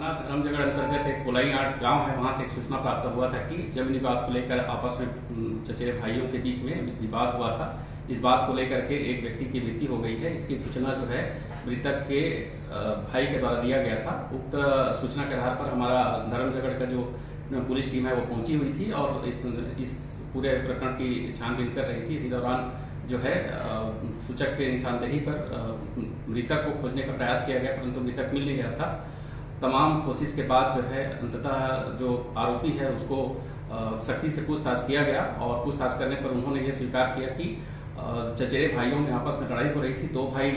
थाना धर्मजगढ़ अंतर्गत एक कोलाईआट गांव है, वहां से एक सूचना प्राप्त हुआ था कि जमीन विवाद को लेकर आपस में चचेरे भाइयों के बीच में विवाद हुआ था। इस बात को लेकर के एक व्यक्ति की मृत्यु हो गई है। इसकी सूचना जो है मृतक के भाई के द्वारा दिया गया था। उक्त सूचना के आधार पर हमारा धर्मजगढ़ का जो पुलिस टीम है वो पहुंची हुई थी और इस पूरे प्रकरण की छानबीन कर रही थी। इसी दौरान जो है सूचक के निशानदेही पर मृतक को खोजने का प्रयास किया गया, परंतु मृतक मिल नहीं रहा था। तमाम कोशिश के बाद जो है अंततः जो आरोपी है उसको सख्ती से पूछताछ किया गया और पूछताछ करने पर उन्होंने ये स्वीकार किया कि चचेरे भाइयों में आपस में लड़ाई हो रही थी। दो भाई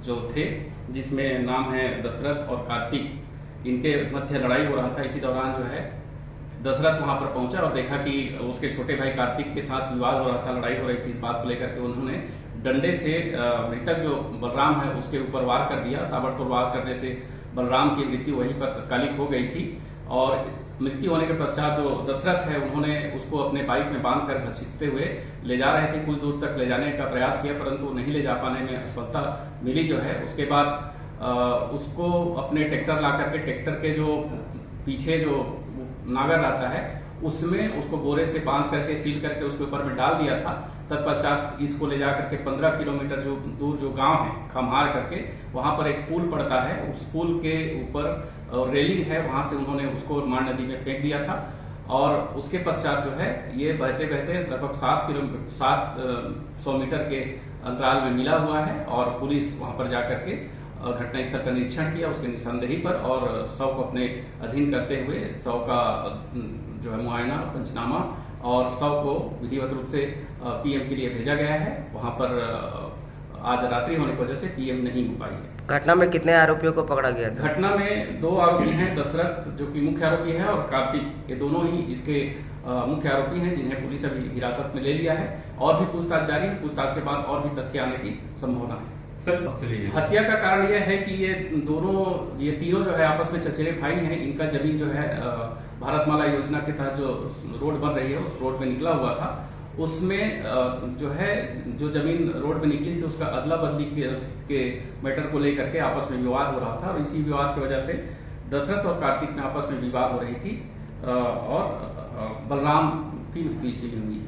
जो थे, जिसमें नाम है दशरथ और कार्तिक, इनके मध्य लड़ाई हो रहा था। इसी दौरान जो है दशरथ वहां पर पहुंचा और देखा कि उसके छोटे भाई कार्तिक के साथ विवाद हो रहा था, लड़ाई हो रही थी। इस बात को लेकर के उन्होंने डंडे से मृतक जो बलराम है उसके ऊपर वार कर दिया। ताबड़तोड़ वार करने से बलराम की मृत्यु वहीं पर तत्कालिक हो गई थी और मृत्यु होने के पश्चात जो दशरथ है उन्होंने उसको अपने बाइक में बांधकर घसीटते हुए ले जा रहे थे। कुछ दूर तक ले जाने का प्रयास किया, परंतु नहीं ले जा पाने में असफलता मिली जो है। उसके बाद उसको अपने ट्रैक्टर ला करके ट्रैक्टर के जो पीछे जो नागर रहता है उसमें उसको बोरे से बांध करके सील करके उसके ऊपर में डाल दिया था। तत्पश्चात इसको ले जाकर के 15 किलोमीटर जो दूर जो गांव है खमहार करके, वहां पर एक पुल पड़ता है, उस पुल के ऊपर रेलिंग है, वहां से उन्होंने उसको मान नदी में फेंक दिया था। और उसके पश्चात जो है ये बहते बहते लगभग 700 मीटर के अंतराल में मिला हुआ है और पुलिस वहां पर जाकर के घटनास्थल का निरीक्षण किया उसके निशानदेही पर और शव को अपने अधीन करते हुए शव का जो है मुआयना, पंचनामा और शव को विधिवत रूप से पीएम के लिए भेजा गया है। वहां पर आज रात्रि होने की वजह से पीएम नहीं हो पाई है। घटना में कितने आरोपियों को पकड़ा गया था? घटना में 2 आरोपी हैं, दशरथ जो कि मुख्य आरोपी है और कार्तिक, ये दोनों ही इसके मुख्य आरोपी हैं जिन्हें पुलिस अभी हिरासत में ले लिया है और भी पूछताछ जारी है। पूछताछ के बाद और भी तथ्य आने की संभावना है। हत्या का कारण यह है कि ये तीनों जो है आपस में चचेरे भाई हैं। इनका जमीन जो है भारतमाला योजना के तहत जो रोड बन रही है उस रोड में निकला हुआ था। उसमें जो है जो जमीन रोड में निकली थी उसका अदला बदली के मैटर को लेकर के आपस में विवाद हो रहा था और इसी विवाद की वजह से दशरथ और कार्तिक में आपस में विवाद हो रही थी और बलराम की मृत्यु इसीलिए हुई।